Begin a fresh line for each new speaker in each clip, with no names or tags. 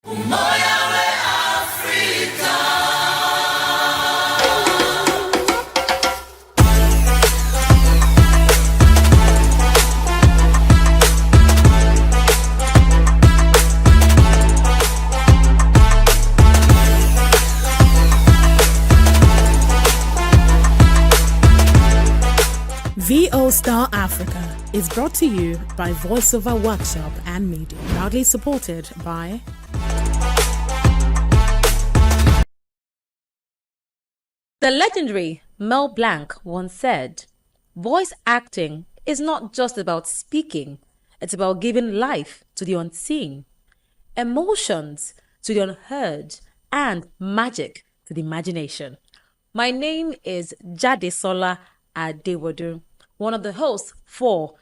VOSTAR Africa is brought to you by Voiceover Workshop and Media, proudly supported by
The legendary Mel Blanc once said, "Voice acting is not just about speaking, it's about giving life to the unseen, emotions to the unheard, and magic to the imagination." My name is Jadesola Adewodu, one of the hosts for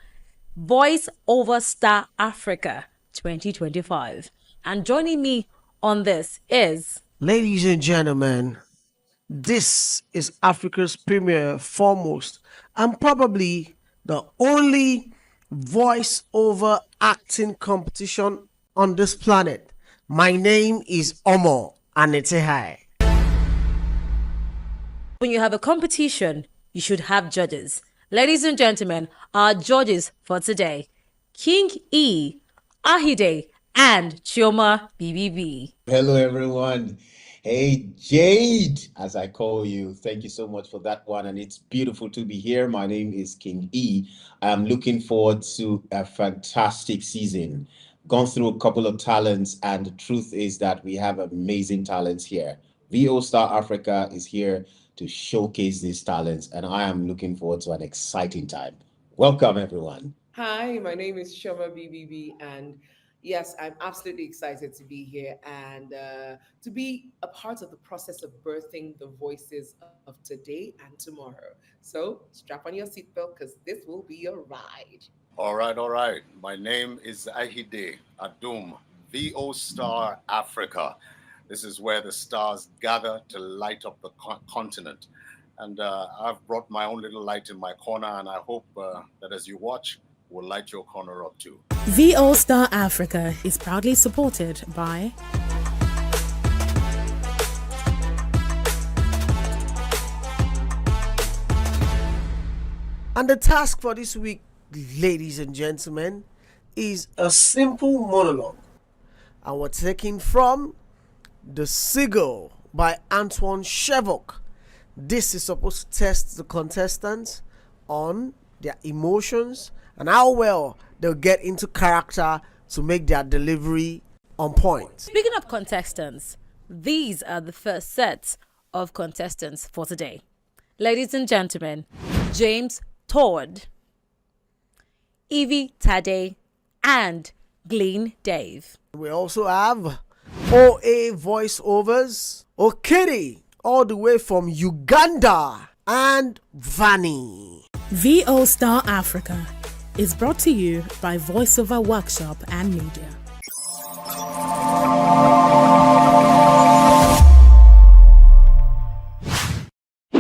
Voice Over Star Africa 2025. And joining me on this is...
Ladies and gentlemen, this is Africa's premier, foremost, and probably the only voice-over acting competition on this planet. My name is Omo Anetehai.
When you have a competition, you should have judges. Ladies and gentlemen, our judges for today, King E, Ahide, and Chioma BBB.
Hello, everyone. Hey, Jade, as I call you. Thank you so much for that one. And it's beautiful to be here. My name is King E. I'm looking forward to a fantastic season. Gone through a couple of talents, and the truth is that we have amazing talents here. VO Star Africa is here to showcase these talents, and I am looking forward to an exciting time. Welcome, everyone.
Hi, my name is Shoma BBB, and yes, I'm absolutely excited to be here and to be a part of the process of birthing the voices of today and tomorrow. So strap on your seatbelt because this will be a ride.
All right. My name is Ahide Adum, VO Star Africa. This is where the stars gather to light up the continent. And I've brought my own little light in my corner, and I hope that as you watch, will light your corner up too.
VOSTAR Africa is proudly supported by
And the task for this week, ladies and gentlemen, is a simple monologue. And we're taking from The Seagull by Antoine Chevok. This is supposed to test the contestants on their emotions and how well they'll get into character to make their delivery on point.
Speaking of contestants, these are the first sets of contestants for today. Ladies and gentlemen, James Todd, Evie Tade, and Glenn Dave.
We also have OA voiceovers, Okiri, all the way from Uganda, and Vani.
VOSTAR Africa is brought to you by Voiceover Workshop and Media.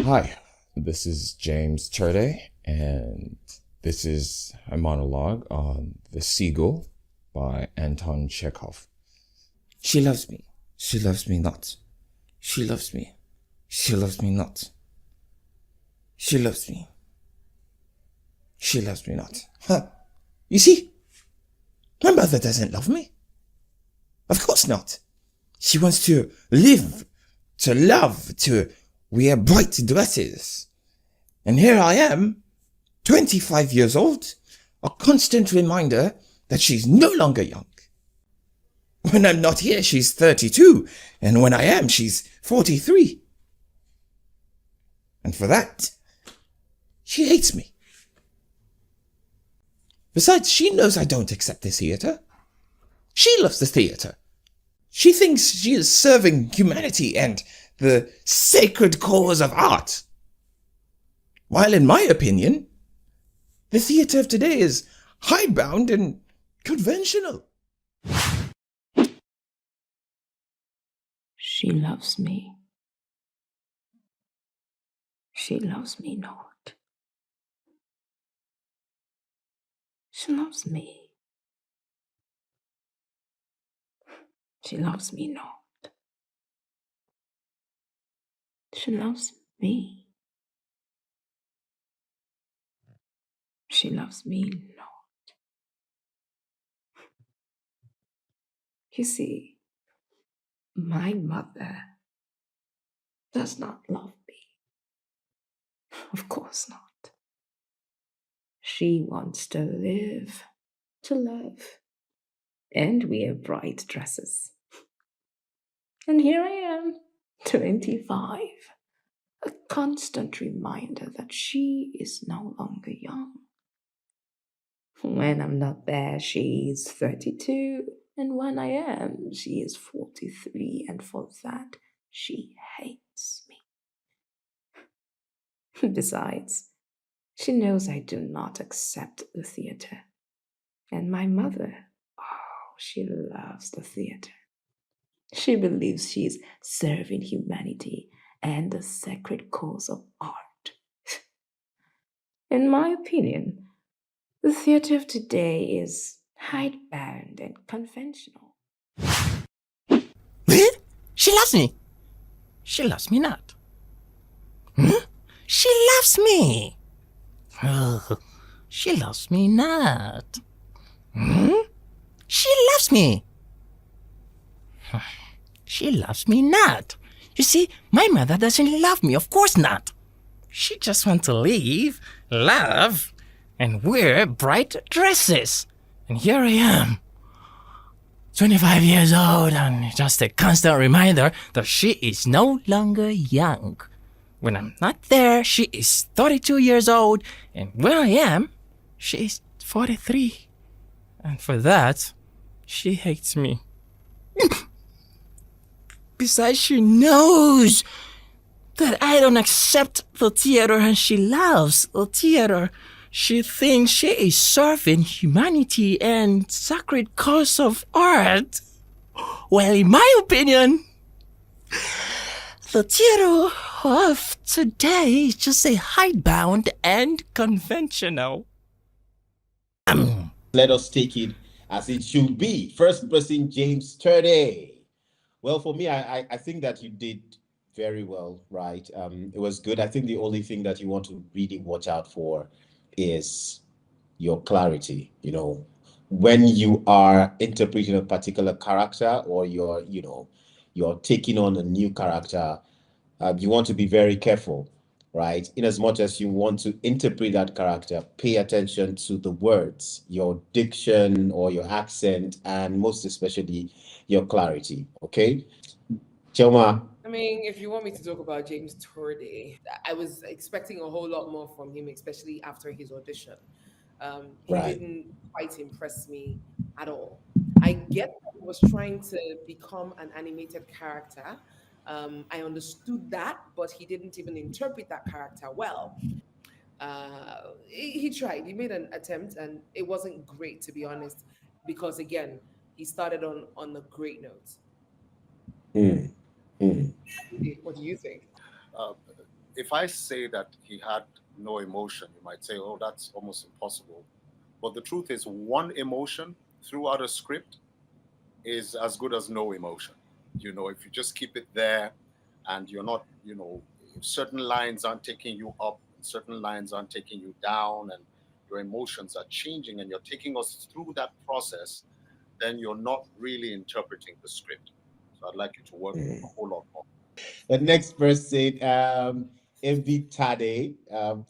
Hi, this is James Turde, and this is a monologue on The Seagull by Anton Chekhov.
She loves me. She loves me not. She loves me. She loves me not. She loves me. She loves me not. Huh. You see, my mother doesn't love me. Of course not. She wants to live, to love, to wear bright dresses. And here I am, 25 years old, a constant reminder that she's no longer young. When I'm not here, she's 32, and when I am, she's 43. And for that, she hates me. Besides, she knows I don't accept the theatre. She loves the theatre. She thinks she is serving humanity and the sacred cause of art. While in my opinion, the theatre of today is hidebound and conventional.
She loves me. She loves me not. She loves me. She loves me not. She loves me. She loves me not. You see, my mother does not love me. Of course not. She wants to live, to love, and wear bright dresses. And here I am, 25, a constant reminder that she is no longer young. When I'm not there, she's 32, and when I am, she is 43, and for that, she hates me. Besides, she knows I do not accept the theater. And my mother, oh, she loves the theater. She believes she's serving humanity and the sacred cause of art. In my opinion, the theater of today is hidebound and conventional.
She loves me. She loves me not. She loves me. Oh, she loves me not. She loves me. She loves me not. You see, my mother doesn't love me, of course not. She just wants to live, love, and wear bright dresses. And here I am, 25 years old, and just a constant reminder that she is no longer young. When I'm not there, she is 32 years old, and where I am, she is 43. And for that, she hates me. Besides, she knows that I don't accept the theater and she loves the theater. She thinks she is serving humanity and sacred cause of art. Well, in my opinion, the theater of today is just a hidebound and conventional.
Let us take it as it should be. First person, James Turday. Well, for me, I think that you did very well, right? It was good. I think the only thing that you want to really watch out for is your clarity. You know, when you are interpreting a particular character or you're taking on a new character, you want to be very careful, right? In as much as you want to interpret that character, pay attention to the words, your diction or your accent, and most especially your clarity. Okay, Choma.
I mean, if you want me to talk about James Torday, I was expecting a whole lot more from him, especially after his audition. He
Right.
didn't quite impress me at all. I get that he was trying to become an animated character. I understood that, but he didn't even interpret that character well. He tried, he made an attempt, and it wasn't great, to be honest, because again, he started on a great note.
Mm, mm.
What do you think?
Uh, if I say that he had no emotion, you might say, oh, that's almost impossible. But the truth is, one emotion throughout a script is as good as no emotion. You know, if you just keep it there and you're not, if certain lines aren't taking you up, certain lines aren't taking you down, and your emotions are changing and you're taking us through that process, then you're not really interpreting the script. So I'd like you to work a whole lot more.
The next person, Evicted.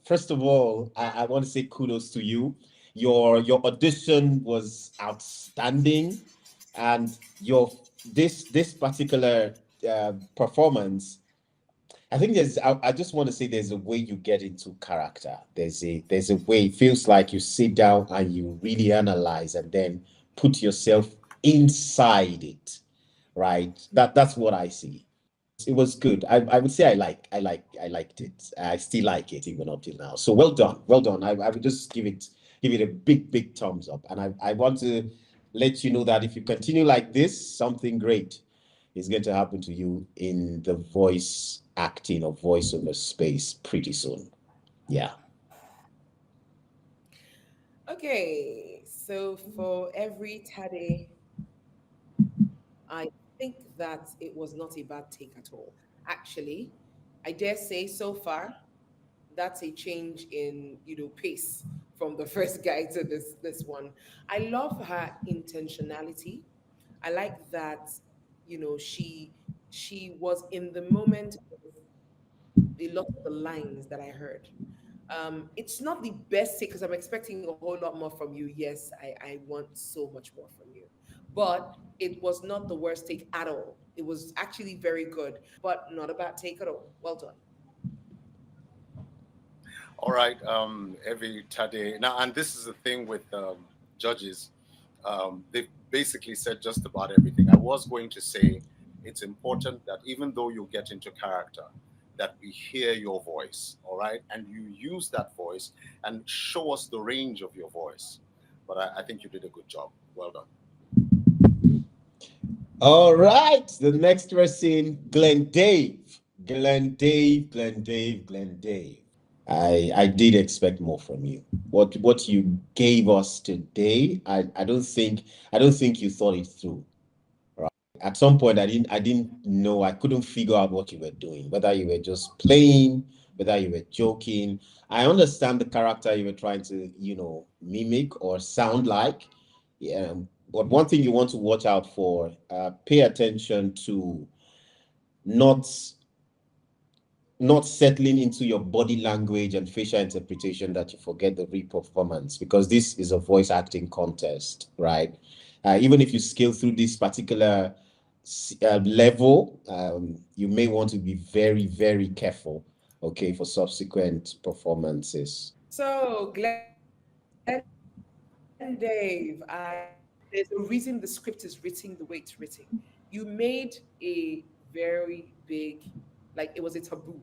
First of all, I want to say kudos to you. Your audition was outstanding, and your this particular performance. I think I just want to say there's a way you get into character. There's a way. It feels like you sit down and you really analyze and then put yourself inside it, right? That's what I see. It was good. I would say I liked it. I still like it even up till now. So well done, well done. I would just give it a big thumbs up. And I want to let you know that if you continue like this, something great is going to happen to you in the voice acting or voiceover space pretty soon. Yeah.
Okay, so for every Tade I think that it was not a bad take at all. Actually, I dare say so far that's a change in pace from the first guy to this one. I love her intentionality. I like that she was in the moment with a lot of the lines that I heard. It's not the best take because I'm expecting a whole lot more from you. Yes, I want so much more from you. But it was not the worst take at all. It was actually very good, but not a bad take at all. Well done.
All right, Evie Tade. Now, and this is the thing with judges. They've basically said just about everything. I was going to say it's important that even though you get into character, that we hear your voice, all right? And you use that voice and show us the range of your voice. But I think you did a good job. Well done.
All right, the next person, Glenn Dave. Glenn Dave, Glenn Dave, Glenn Dave. I did expect more from you. What you gave us today, I don't think you thought it through. Right. At some point I didn't know, I couldn't figure out what you were doing, whether you were just playing, whether you were joking. I understand the character you were trying to, mimic or sound like. Yeah. But one thing you want to watch out for, pay attention to not settling into your body language and facial interpretation, that you forget the real performance, because this is a voice acting contest, right? Even if you scale through this particular level, you may want to be very, very careful, okay, for subsequent performances.
So, Glenn Dave, there's a reason the script is written the way it's written. You made a very big, like it was a taboo.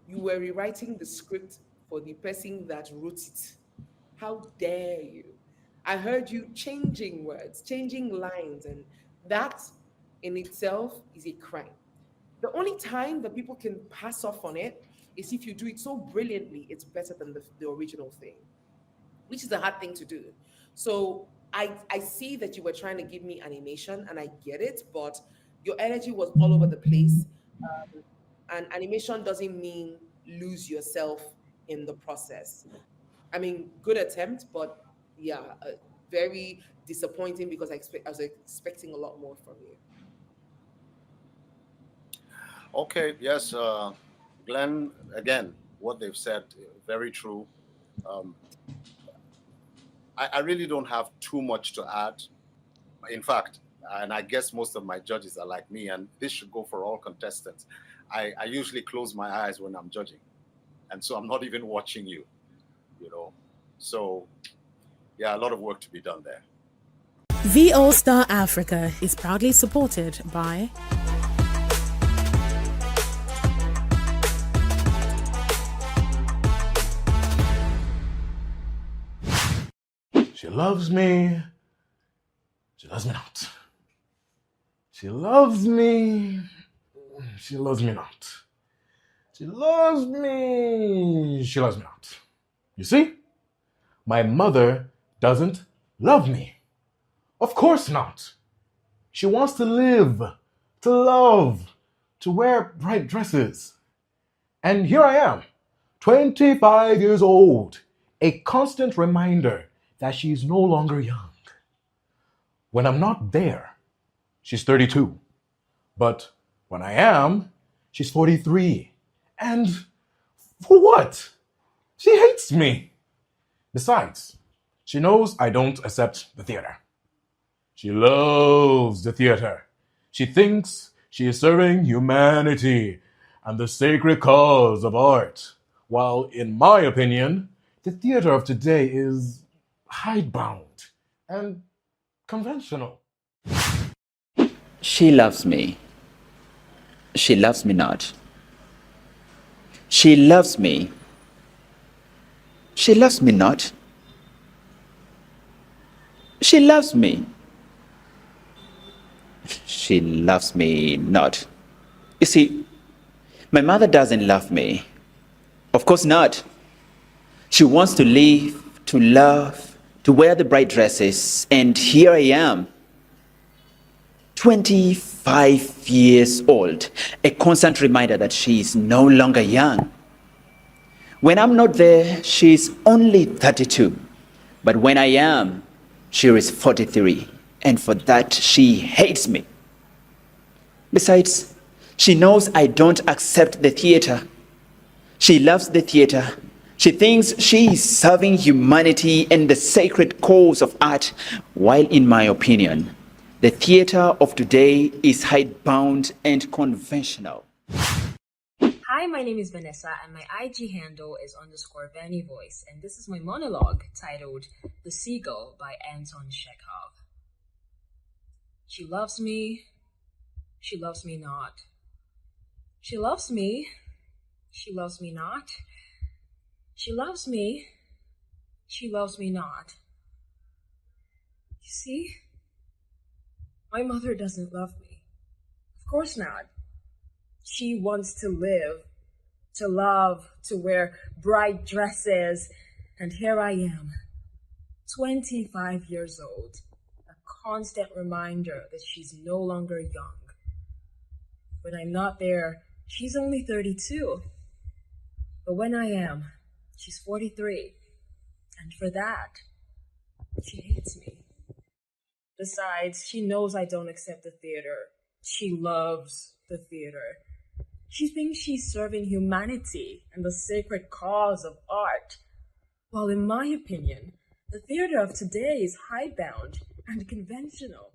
You were rewriting the script for the person that wrote it. How dare you? I heard you changing words, changing lines, and that in itself is a crime. The only time that people can pass off on it is if you do it so brilliantly, it's better than the original thing, which is a hard thing to do. So I see that you were trying to give me animation and I get it, but your energy was all over the place. And animation doesn't mean lose yourself in the process. I mean, good attempt, but yeah, very disappointing because I was expecting a lot more from you.
Okay, yes, Glenn, again, what they've said, very true. Um, I really don't have too much to add. In fact, and I guess most of my judges are like me, and this should go for all contestants. I usually close my eyes when I'm judging, and so I'm not even watching you, you know. So, yeah, a lot of work to be done there.
VOSTAR Africa is proudly supported by
She loves me. She loves me not. She loves me. She loves me not. She loves me. She loves me not. You see? My mother doesn't love me. Of course not. She wants to live, to love, to wear bright dresses. And here I am, 25 years old, a constant reminder that she's no longer young. When I'm not there, she's 32. But when I am, she's 43. And for what? She hates me. Besides, she knows I don't accept the theater. She loves the theater. She thinks she is serving humanity and the sacred cause of art, while in my opinion, the theater of today is hidebound and conventional.
She loves me. She loves me not. She loves me. She loves me not. She loves me. She loves me not. You see, my mother doesn't love me. Of course not. She wants to live, to love, to wear the bright dresses, and here I am, 25 years old, a constant reminder that she is no longer young. When I'm not there, she's only 32. But when I am, she is 43. And for that, she hates me. Besides, she knows I don't accept the theater. She loves the theater. She thinks she is serving humanity and the sacred cause of art, while in my opinion, the theater of today is hidebound and conventional.
Hi, my name is Vanessa, and my IG handle is _VannyVoice, and this is my monologue titled The Seagull by Anton Chekhov. She loves me not. She loves me not. She loves me not. You see, my mother doesn't love me. Of course not. She wants to live, to love, to wear bright dresses, and here I am, 25 years old, a constant reminder that she's no longer young. When I'm not there, she's only 32. But when I am, she's 43. And for that, she hates me. Besides, she knows I don't accept the theater. She loves the theater. She thinks she's serving humanity and the sacred cause of art. While in my opinion, the theater of today is hidebound and conventional.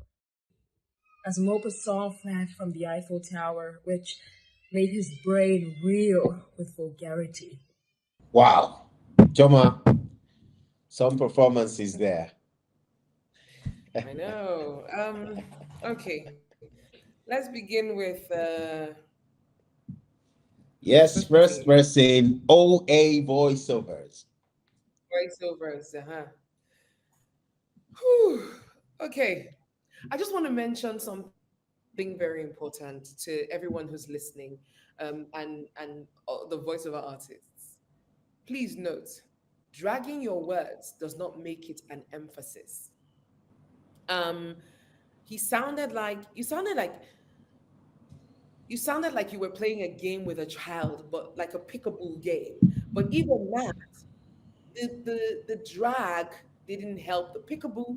As Maupassant flashed from the Eiffel Tower, which made his brain reel with vulgarity.
Wow. Choma, some performances there.
I know. Okay. Let's begin with
Yes, first we're saying OA voiceovers.
voiceovers. Whew. Okay. I just want to mention something very important to everyone who's listening, and the voiceover artists. Please note, dragging your words does not make it an emphasis. Um, he sounded like you were playing a game with a child, but like a pickable game. But even that, the drag didn't help the pickable.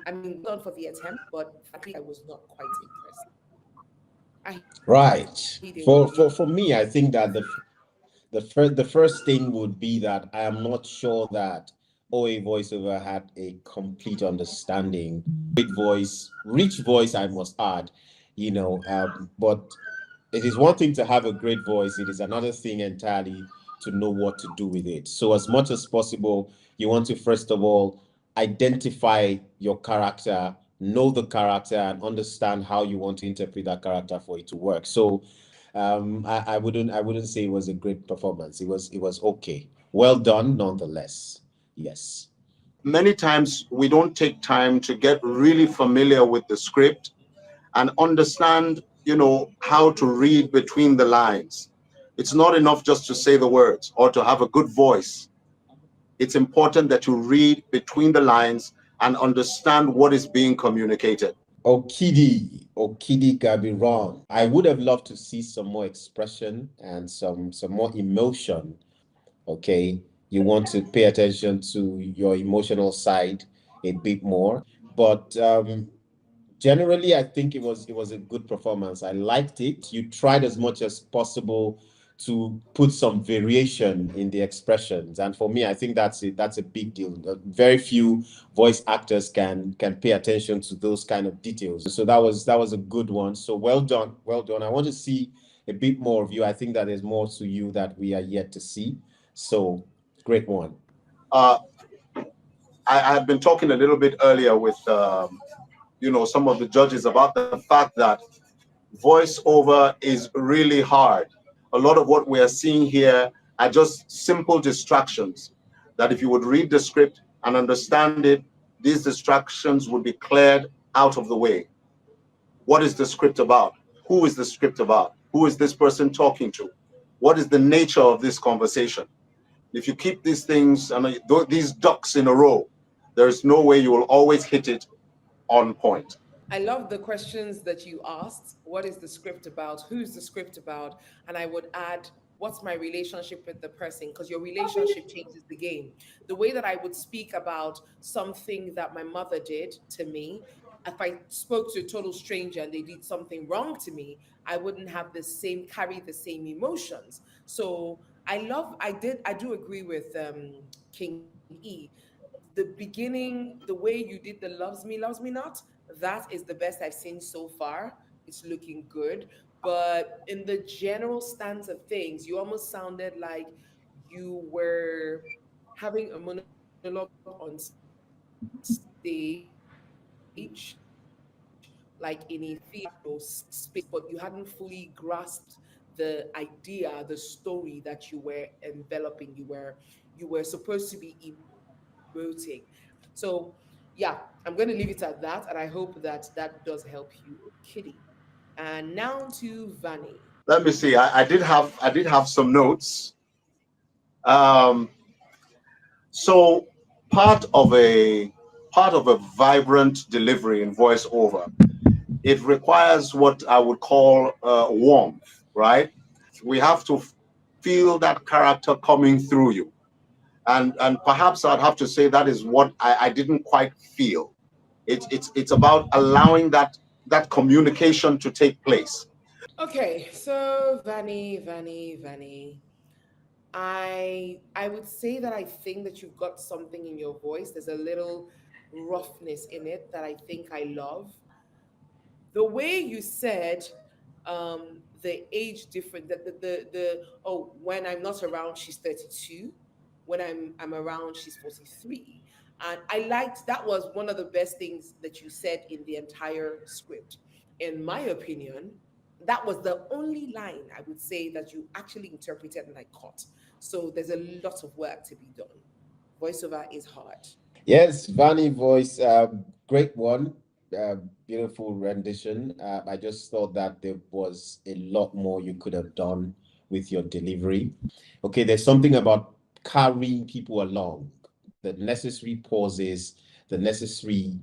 I mean, well done for the attempt, but frankly, I was not quite impressed. I
Right.
he didn't
For me, I think that the first thing would be that I am not sure that OA voiceover had a complete understanding. Great voice, rich voice, I must add, but it is one thing to have a great voice, it is another thing entirely to know what to do with it. So as much as possible, you want to first of all identify your character, know the character, and understand how you want to interpret that character for it to work. So I wouldn't say it was a great performance. It was okay. Well done nonetheless. Yes.
Many times we don't take time to get really familiar with the script and understand, how to read between the lines. It's not enough just to say the words or to have a good voice. It's important that you read between the lines and understand what is being communicated.
Okidi Gabiron. I would have loved to see some more expression and some more emotion. Okay, you want to pay attention to your emotional side a bit more, but generally I think it was a good performance. I liked it. You tried as much as possible to put some variation in the expressions, and for me I think that's a big deal. Very few voice actors can pay attention to those kind of details, so that was a good one. So well done. I want to see a bit more of you. I think that there's more to you that we are yet to see. So great one.
Uh, I've been talking a little bit earlier with some of the judges about the fact that voiceover is really hard. A lot of what we are seeing here are just simple distractions that if you would read the script and understand it, these distractions would be cleared out of the way. What is the script about? Who is the script about? Who is this person talking to? What is the nature of this conversation? If you keep these things and these ducks in a row, there's no way you will always hit it on point.
I love the questions that you asked. What is the script about? Who's the script about? And I would add, what's my relationship with the person? Because your relationship changes the game. The way that I would speak about something that my mother did to me, if I spoke to a total stranger and they did something wrong to me, I wouldn't have the same, carry the same emotions. So I do agree with King E. The beginning, the way you did the loves me not, that is the best I've seen so far. It's looking good. But in the general stance of things, you almost sounded like you were having a monologue on stage, like in a theater space, but you hadn't fully grasped the idea, the story that you were enveloping. You were supposed to be emoting. So yeah, I'm going to leave it at that, and I hope that that does help you, Kitty. And now to Vanny.
Let me see. I did have some notes. Um, so part of a vibrant delivery in voiceover, it requires what I would call warmth, right? We have to feel that character coming through you, and perhaps I'd have to say that is what I didn't quite feel. It's about allowing that communication to take place.
Okay, so Vanny. I would say that I think that you've got something in your voice. There's a little roughness in it that I think I love. The way you said the age difference, the oh, when I'm not around she's 32, when I'm around she's 43. And I liked that. Was one of the best things that you said in the entire script. In my opinion, that was the only line I would say that you actually interpreted and I caught. So there's a lot of work to be done. Voiceover is hard.
Yes, Vani voice, great one, uh, beautiful rendition. I just thought that there was a lot more you could have done with your delivery. Okay, there's something about carrying people along, the necessary pauses, the necessary,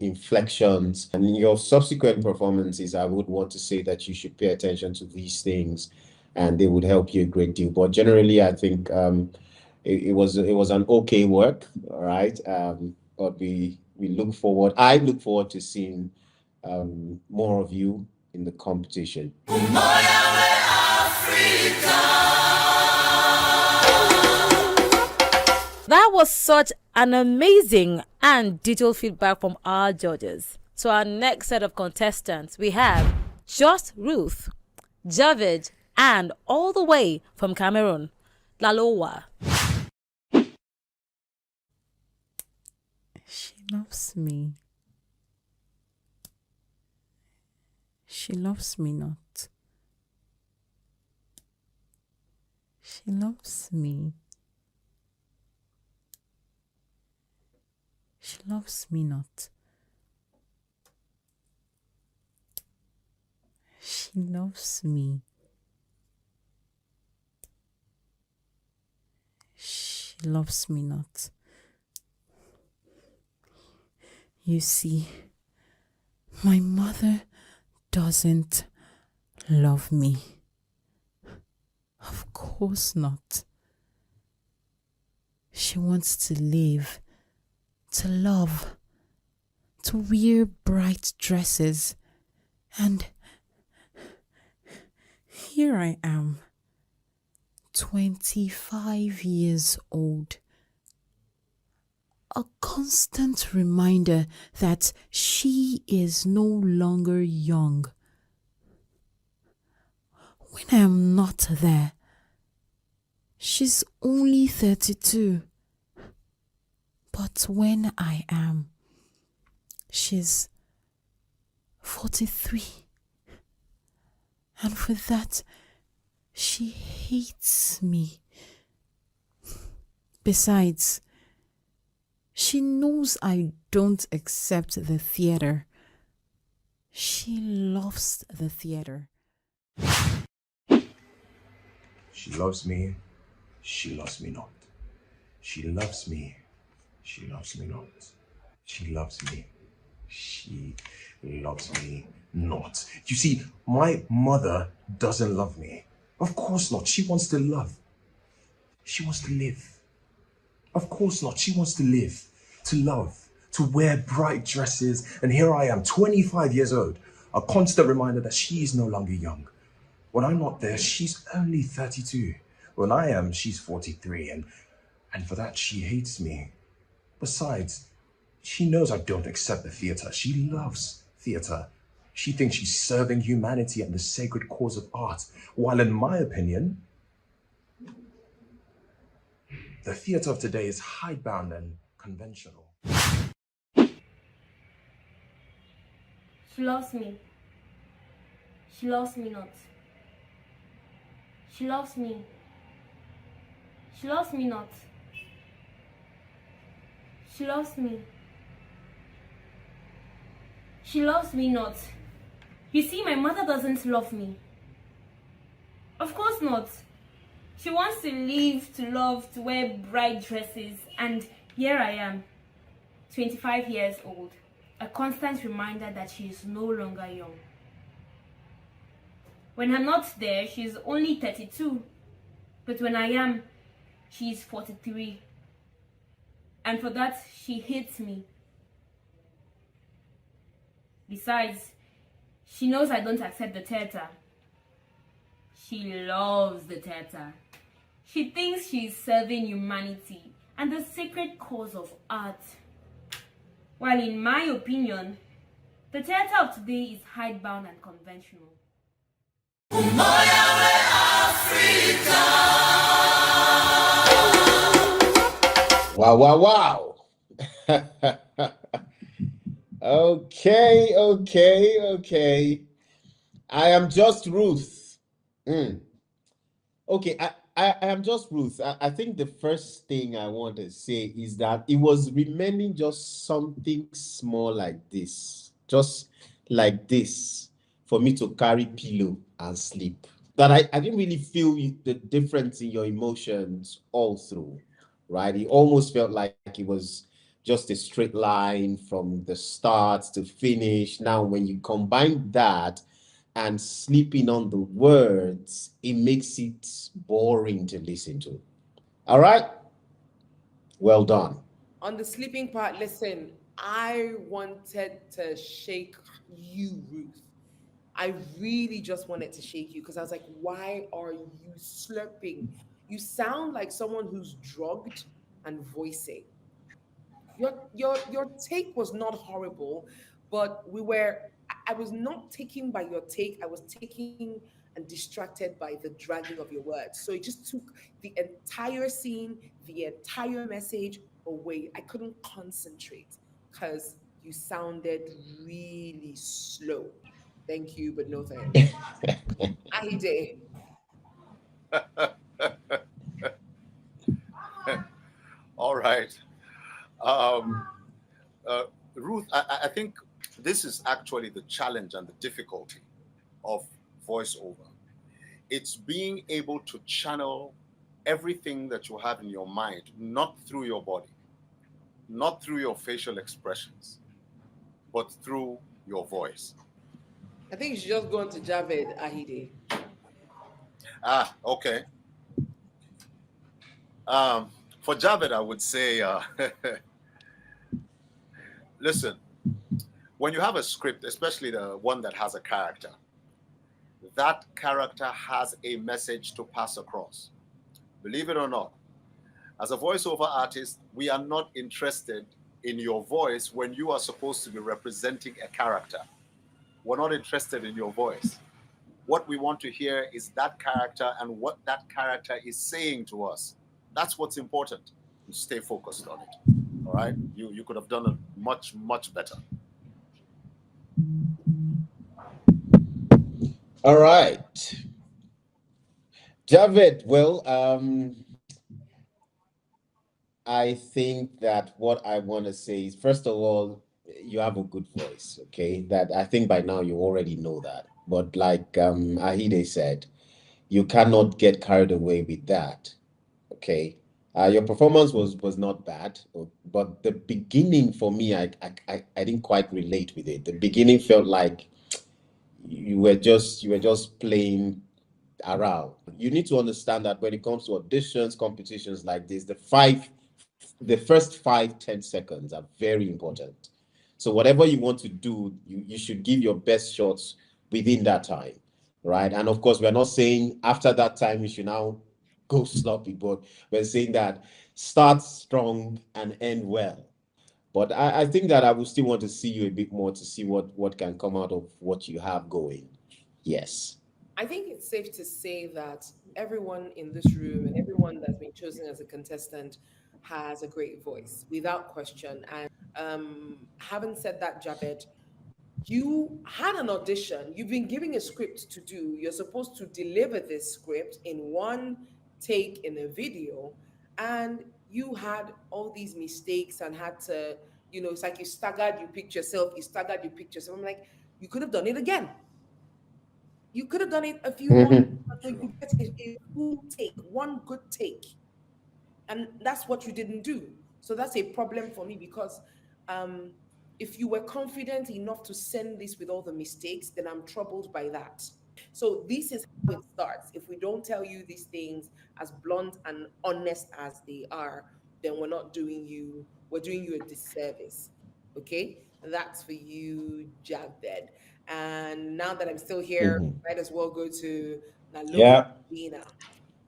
inflections, and in your subsequent performances, I would want to say that you should pay attention to these things, and they would help you a great deal. But generally, I think it was an okay work, all right. But we look forward. I look forward to seeing more of you in the competition.
That was such an amazing and detailed feedback from our judges. So our next set of contestants, we have Just Ruth, Javid, and all the way from Cameroon, Lalowa.
She loves me. She loves me not. She loves me. She loves me not. She loves me. She loves me not. You see, my mother doesn't love me. Of course not. She wants to live, to love, to wear bright dresses, and here I am, 25 years old. A constant reminder that she is no longer young. When I am not there, she's only 32. But when I am, she's 43. And for that, she hates me. Besides, she knows I don't accept the theater. She loves the theater.
She loves me. She loves me not. She loves me. She loves me not. She loves me.
She loves me not. You see, my mother doesn't love me. Of course not. She wants to love. She wants to live. Of course not. She wants to live, to love, to wear bright dresses. And here I am, 25 years old, a constant reminder that she is no longer young. When I'm not there, she's only 32. When I am, she's 43. And for that, she hates me. Besides, she knows I don't accept the theater. She loves theater. She thinks she's serving humanity and the sacred cause of art, while in my opinion, the theater of today is hidebound and conventional.
She loves me. She loves me not. She loves me. She loves me not. She loves me. She loves me not. You see, my mother doesn't love me. Of course not. She wants to live, to love, to wear bright dresses, and here I am, 25 years old, a constant reminder that she is no longer young. When I'm not there, she is only 32, but when I am, she is 43. And for that, she hates me. Besides, she knows I don't accept the theater. She loves the theater. She thinks she is serving humanity and the sacred cause of art. While in my opinion, the theater of today is hidebound and conventional.
Wow, wow, wow. Okay. I am just Ruth. Okay, I am just Ruth. I think the first thing I want to say is that it was remaining just something small like this, just like this, for me to carry pillow and sleep. That I didn't really feel the difference in your emotions all through, right? It almost felt like it was just a straight line from the start to finish. Now, when you combine that and sleeping on the words, it makes it boring to listen to. All right? Well done.
On the sleeping part, listen, I wanted to shake you, Ruth. I really just wanted to shake you because I was like, why are you slurping? You sound like someone who's drugged and voicing. Your take was not horrible, but I was not taken by your take. I was taken and distracted by the dragging of your words. So it just took the entire scene, the entire message away. I couldn't concentrate because you sounded really slow. Thank you, but no thanks. Ahide.
All right. Um, Ruth, I think this is actually the challenge and the difficulty of voiceover. It's being able to channel everything that you have in your mind, not through your body, not through your facial expressions, but through your voice.
I think you should just go on to Javed, Ahide.
Ah, okay. For Javed, I would say, listen, when you have a script, especially the one that has a character, that character has a message to pass across. Believe it or not, as a voiceover artist, we are not interested in your voice when you are supposed to be representing a character. We're not interested in your voice. What we want to hear is that character and what that character is saying to us. That's what's important. You stay focused on it. All right? You could have done it much, much better.
All right. Javed, well, I think that what I want to say is, first of all, you have a good voice, okay? That I think by now you already know that. But like Ahide said, you cannot get carried away with that, okay? Your performance was not bad, but the beginning for me, I didn't quite relate with it. The beginning felt like you were just playing around. You need to understand that when it comes to auditions, competitions like this, the first 5-10 seconds are very important. So whatever you want to do, you should give your best shots within that time, right? And of course, we're not saying after that time you should now go sloppy, but we're saying that start strong and end well. But I think that I will still want to see you a bit more to see what can come out of what you have going. Yes.
I think it's safe to say that everyone in this room and everyone that's been chosen as a contestant has a great voice, without question. And having said that, Javed, you had an audition. You've been given a script to do. You're supposed to deliver this script in one take in a video, and you had all these mistakes and had to, it's like you staggered, you picked yourself, you staggered, you picked yourself. I'm like, you could have done it again. You could have done it a few more times so you get a full take, one good take. And that's what you didn't do. So that's a problem for me because um, if you were confident enough to send this with all the mistakes, then I'm troubled by that. So this is how it starts. If we don't tell you these things as blunt and honest as they are, then we're doing you a disservice. Okay? That's for you, Javed. And now that I'm still here,
Mhm.
might as well go to Nalowa
Yeah.
Gina.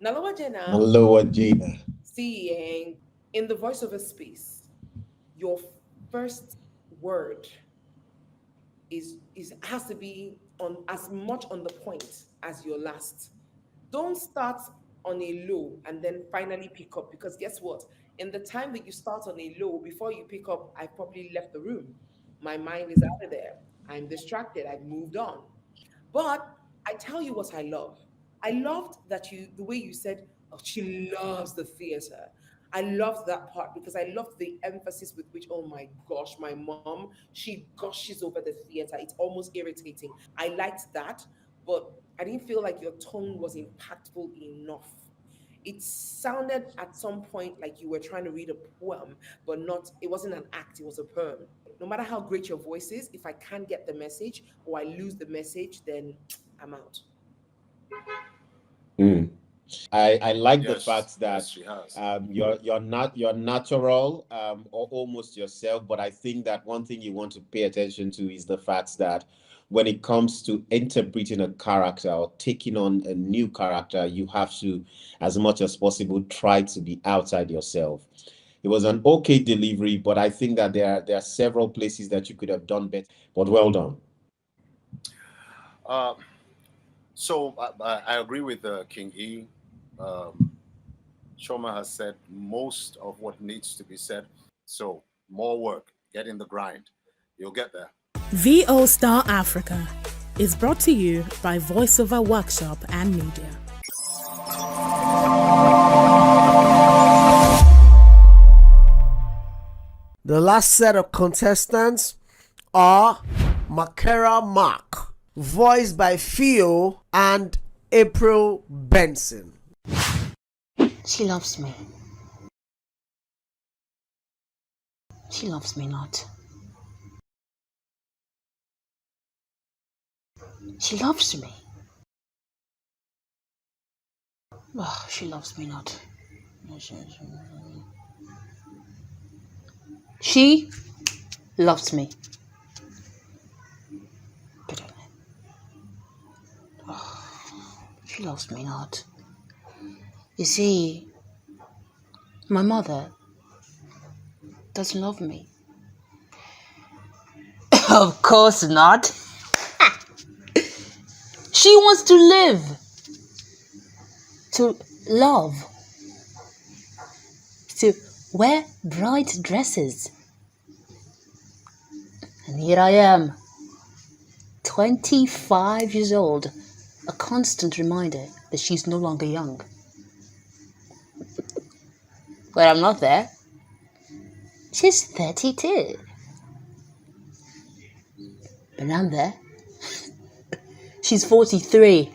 Nalowa Gina,
Hello, Gina.
seeing in the voiceover space, your first word is has to be on as much on the point as your last. Don't start on a low and then finally pick up, because guess what? In the time that you start on a low, before you pick up, I probably left the room. My mind is out of there. I'm distracted. I've moved on. But I tell you what I love. I loved that the way you said, oh, she loves the theater. I loved that part because I loved the emphasis with which, oh my gosh, my mom, she gushes over the theater. It's almost irritating. I liked that, but I didn't feel like your tone was impactful enough. It sounded at some point like you were trying to read a poem, but not, it wasn't an act, it was a poem. No matter how great your voice is, if I can't get the message or I lose the message, then I'm out.
Mm. I like the
Yes,
fact
yes,
that
she has.
you're natural or almost yourself, but I think that one thing you want to pay attention to is the fact that when it comes to interpreting a character or taking on a new character, you have to, as much as possible, try to be outside yourself. It was an okay delivery, but I think that there are several places that you could have done better. But well done.
Uh, so I agree with King E. Um, Shoma has said most of what needs to be said. So more work, get in the grind. You'll get there.
VOSTAR Africa is brought to you by VoiceOver Workshop and Media.
The last set of contestants are Makera Mark, voiced by Theo and April Benson.
She loves me. She loves me not. She loves me. Oh, she loves me not. She loves me. But she loves me not. You see, my mother doesn't love me. Of course not. She wants to live, to love, to wear bright dresses. And here I am, 25 years old, a constant reminder that she's no longer young. But I'm not there. She's 32. But I'm there. She's 43.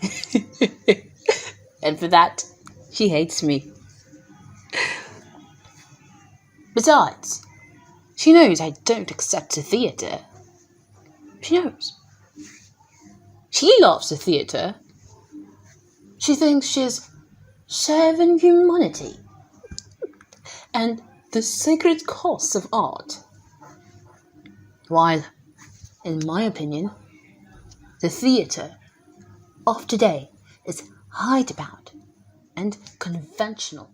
And for that, she hates me. Besides, she knows I don't accept the theatre. She knows. She loves the theatre. She thinks she's serving humanity and the sacred cause of art. While, in my opinion, the theatre of today is hidebound and conventional.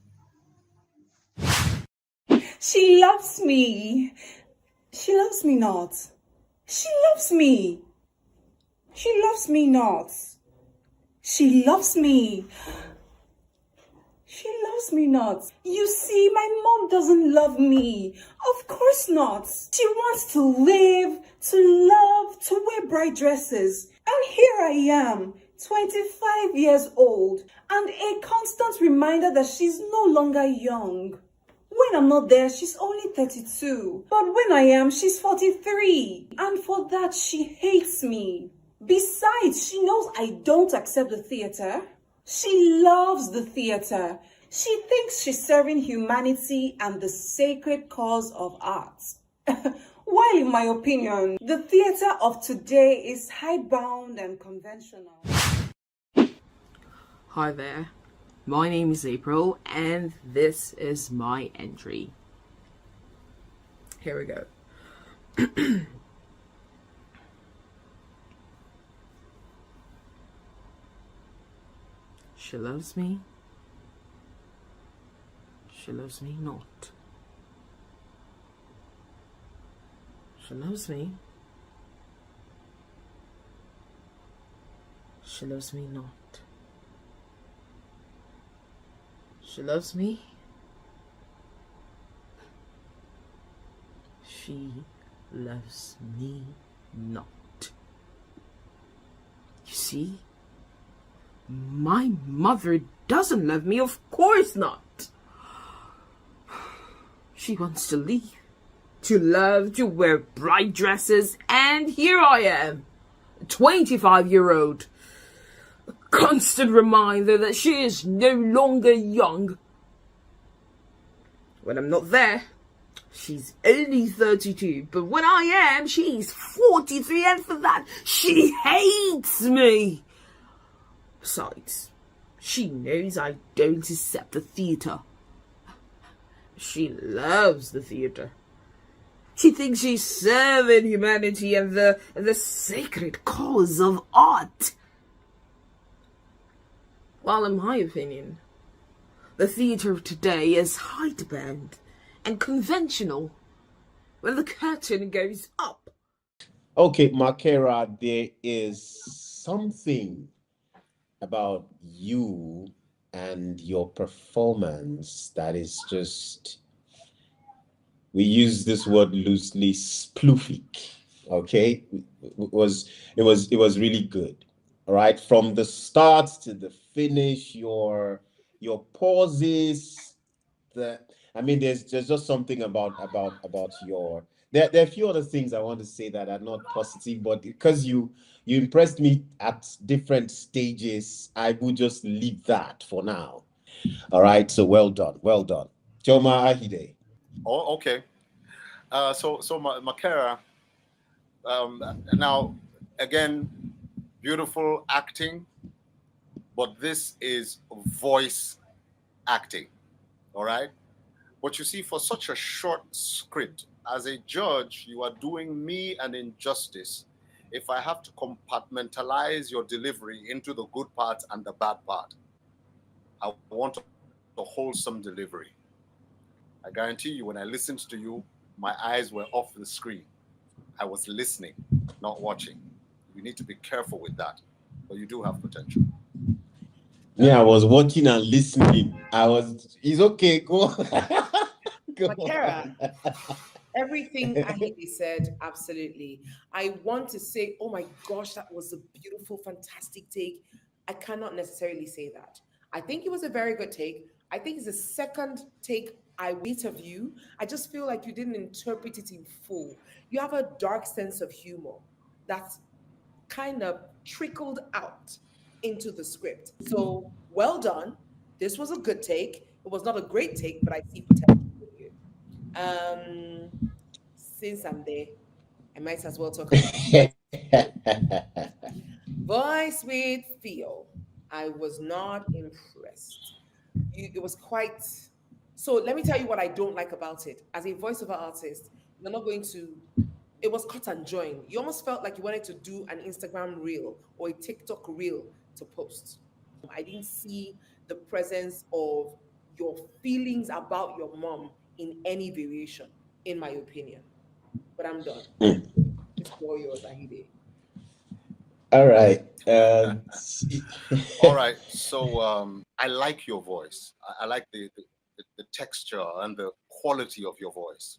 She loves me. She loves me not. She loves me. She loves me not. She loves me. She loves me not. You see, my mom doesn't love me. Of course not. She wants to live, to love, to wear bright dresses. And here I am, 25 years old, and a constant reminder that she's no longer young. When I'm not there, she's only 32. But when I am, she's 43. And for that, she hates me. Besides, she knows I don't accept the theatre. She loves the theatre. She thinks she's serving humanity and the sacred cause of art. While in my opinion, the theatre of today is hidebound and conventional.
Hi there, my name is April and this is my entry. Here we go. She loves me. She loves me not. She loves me. She loves me not. She loves me. She loves me not. You see? My mother doesn't love me, of course not. She wants to leave, to love, to wear bright dresses, and here I am, a 25-year-old. A constant reminder that she is no longer young. When I'm not there, she's only 32, but when I am, she's 43, and for that, she hates me. Besides, she knows I don't accept the theatre. She loves the theatre. She thinks she's serving humanity and the sacred cause of art. While in my opinion, the theatre of today is hidebound and conventional. When the curtain goes up.
Okay, Makera, there is something about you and your performance that is just, we use this word loosely, spoofic. Okay, it was really good. All right, from the start to the finish, your pauses, there's just something about your. There are a few other things I want to say that are not positive, but because you impressed me at different stages, I will just leave that for now. All right, so well done. Choma Ahide.
Oh, okay. So Makera, now, again, beautiful acting, but this is voice acting, all right? But you see, for such a short script, as a judge, you are doing me an injustice if I have to compartmentalize your delivery into the good part and the bad part. I want a wholesome delivery. I guarantee you, when I listened to you, my eyes were off the screen. I was listening, not watching. You need to be careful with that, but you do have potential.
Yeah, I was watching and listening. It's okay, go.
Makera, everything Ahide said, absolutely. I want to say, oh my gosh, that was a beautiful, fantastic take. I cannot necessarily say that. I think it was a very good take. I think it's the second take I wait of you. I just feel like you didn't interpret it in full. You have a dark sense of humor that's kind of trickled out into the script. So well done. This was a good take. It was not a great take, but I see potential in you. Since I'm there, I might as well talk about voice with Theo. Voice with Theo. I was not impressed. It was quite. So let me tell you what I don't like about it. As a voiceover artist, you're not going to. It was cut and join. You almost felt like you wanted to do an Instagram reel or a TikTok reel to post. I didn't see the presence of your feelings about your mom in any variation, in my opinion. But I'm done. It's all yours, Ahide.
All right.
All right. So I like your voice. I like the texture and the quality of your voice.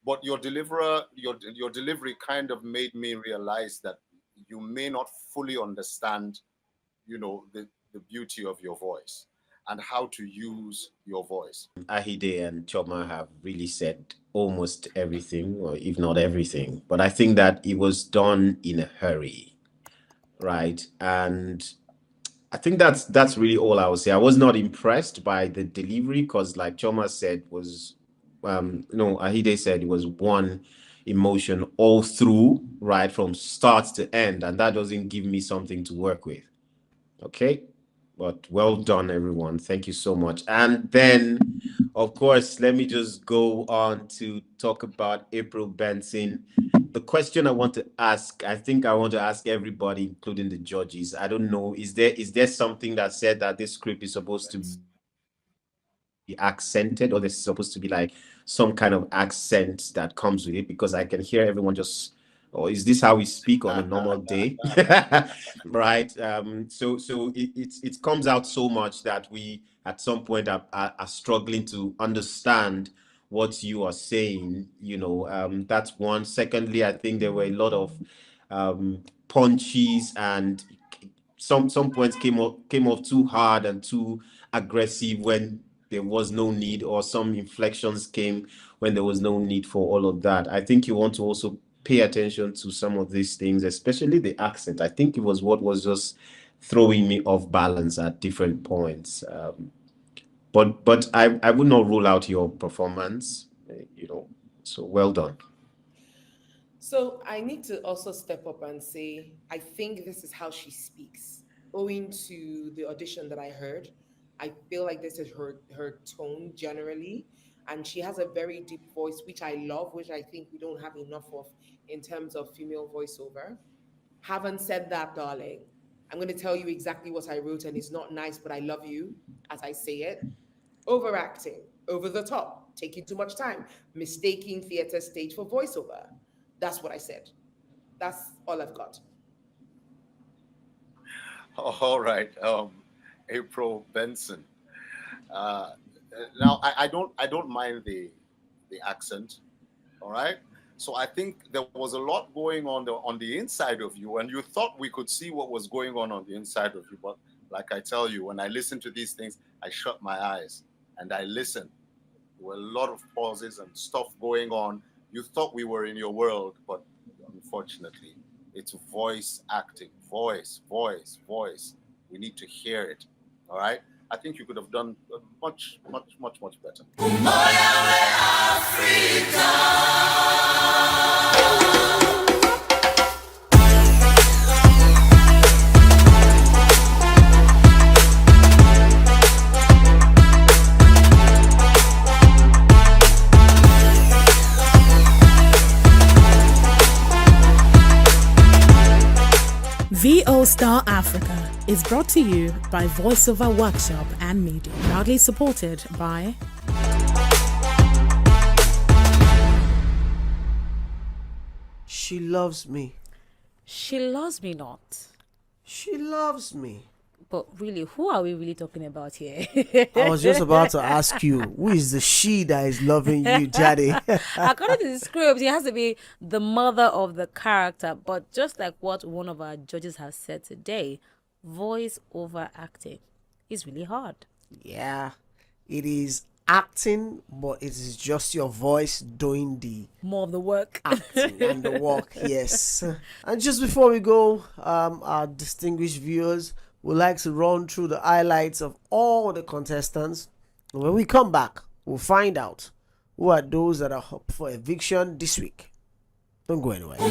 But your delivery kind of made me realize that you may not fully understand, the beauty of your voice and how to use your voice.
Ahide and Choma have really said almost everything, or if not everything. But I think that it was done in a hurry, right? And I think that's really all I would say. I was not impressed by the delivery because, like Choma said, was Ahide said it was one emotion all through, right, from start to end, and that doesn't give me something to work with. Okay, but well done, everyone. Thank you so much. And then, of course, let me just go on to talk about April Benson. The question I want to ask, I think I want to ask everybody, including the judges. I don't know, is there something that said that this script is supposed to be accented, or there's supposed to be like some kind of accent that comes with it? Because I can hear everyone just, or is this how we speak on a normal day? Right. So it comes out so much that we at some point are struggling to understand what you are saying. That's one. Secondly, I think there were a lot of punches, and some points came off too hard and too aggressive when there was no need, or some inflections came when there was no need for all of that. I think you want to also pay attention to some of these things, especially the accent. I think it was what was just throwing me off balance at different points. But I would not rule out your performance, so well done.
So I need to also step up and say, I think this is how she speaks. Owing to the audition that I heard, I feel like this is her tone generally. And she has a very deep voice, which I love, which I think we don't have enough of in terms of female voiceover. Having said that, darling, I'm going to tell you exactly what I wrote, and it's not nice, but I love you as I say it. Overacting, over the top, taking too much time, mistaking theater stage for voiceover. That's what I said. That's all I've got.
All right, April Benson. Uh, Now, I don't mind the accent. All right. So I think there was a lot going on the inside of you, and you thought we could see what was going on the inside of you. But like I tell you, when I listen to these things, I shut my eyes and I listen. There were a lot of pauses and stuff going on. You thought we were in your world, but unfortunately, it's voice acting. Voice, voice, voice. We need to hear it. All right. I think you could have done much, much, much, much better.
VOSTAR Africa is brought to you by VoiceOver Workshop and Media, proudly supported by
She loves me.
She loves me not.
She loves me.
But really, who are we really talking about here?
I was just about to ask you, who is the she that is loving you, Daddy?
According to the script, it has to be the mother of the character. But just like what one of our judges has said today, voice over acting is really hard.
Yeah, it is acting, but it is just your voice doing the
more of the work.
Acting and the work, yes. And just before we go, our distinguished viewers would like to run through the highlights of all the contestants. And when we come back, we'll find out who are those that are up for eviction this week. Don't go anywhere.
She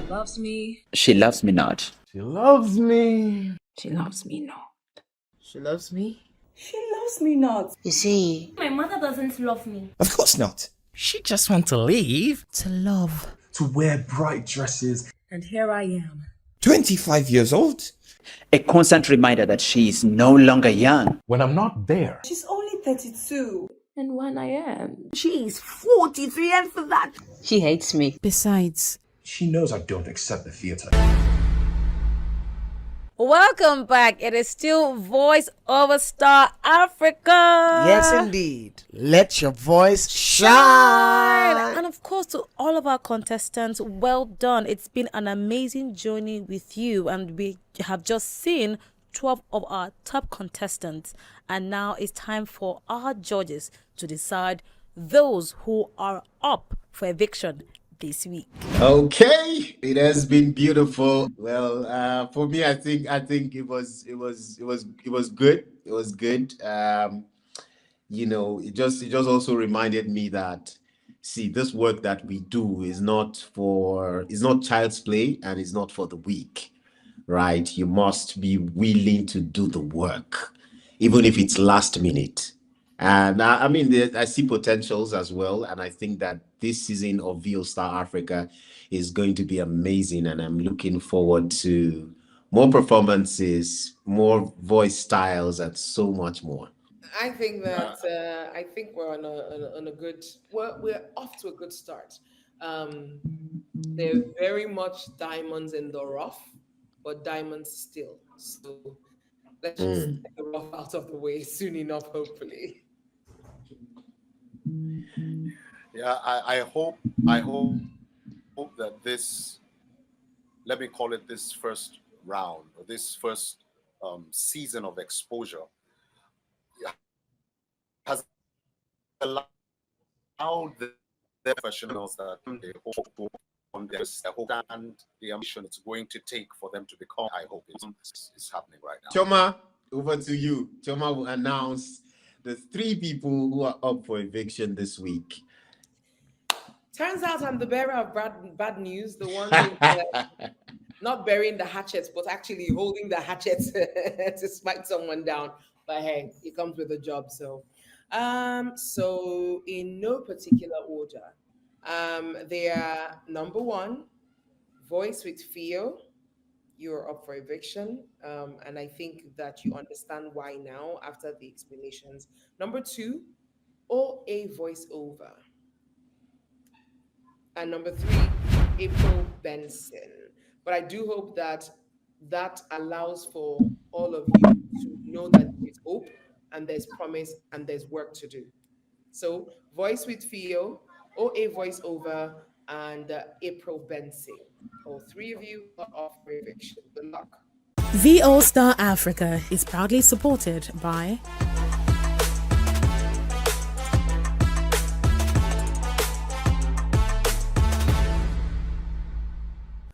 loves me.
She loves me not.
She loves me.
She loves me not.
She loves me.
She loves me not.
You see,
My mother doesn't love me.
Of course not.
She just wants to leave. To love.
To wear bright dresses.
And here I am.
25 years old?
A constant reminder that she is no longer young.
When I'm not there.
She's only 32.
And when I am,
She's 43, and for that,
she hates me.
Besides,
She knows I don't accept the theater.
Welcome back. It is still Voice Over Star Africa.
Yes, indeed. Let your voice shine.
And of course, to all of our contestants, well done. It's been an amazing journey with you, and we have just seen 12 of our top contestants. And now it's time for our judges to decide those who are up for eviction this week.
Okay, it has been beautiful. Well, for me, I think it was good. It was good. It just also reminded me that, see, this work that we do is not child's play, and it's not for the weak, right? You must be willing to do the work, even if it's last minute. And I see potentials as well, and I think that this season of VOSTAR Africa is going to be amazing, and I'm looking forward to more performances, more voice styles, and so much more.
I think that we're on a good. We're off to a good start. They're very much diamonds in the rough, but diamonds still. So let's just get the rough out of the way soon enough, hopefully.
Yeah, I hope that this, let me call it this first round, or this first season of exposure, has allowed the professionals that they hope on this, and the ambition it's going to take for them to become, I hope is happening right now.
Choma, over to you. Choma will announce the 3 people who are up for eviction this week.
Turns out I'm the bearer of bad news, the one who's not burying the hatchets, but actually holding the hatchets to smite someone down. But hey, it comes with a job. So in no particular order, they are number 1, Voice with Theo. You're up for eviction, and I think that you understand why now after the explanations. Number 2, OA voiceover. And number 3, April Benson. But I do hope that allows for all of you to know that there's hope and there's promise and there's work to do. So Voice with Theo, OA voiceover, and April Benson. All 3 of you are off for eviction. Good luck.
VOSTAR Africa is proudly supported by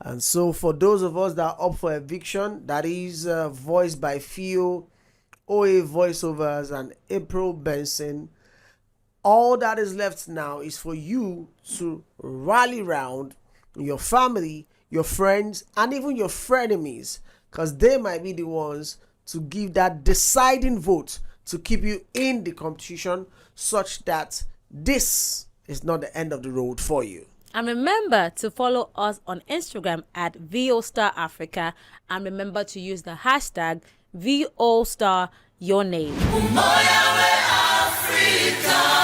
And so for those of us that are up for eviction, that is voiced by Theo, OA voiceovers, and April Benson, all that is left now is for you to rally round your family, your friends, and even your frenemies, because they might be the ones to give that deciding vote to keep you in the competition, such that this is not the end of the road for you.
And remember to follow us on Instagram at VOSTAR Africa, and remember to use the hashtag VOSTAR your name.
Africa.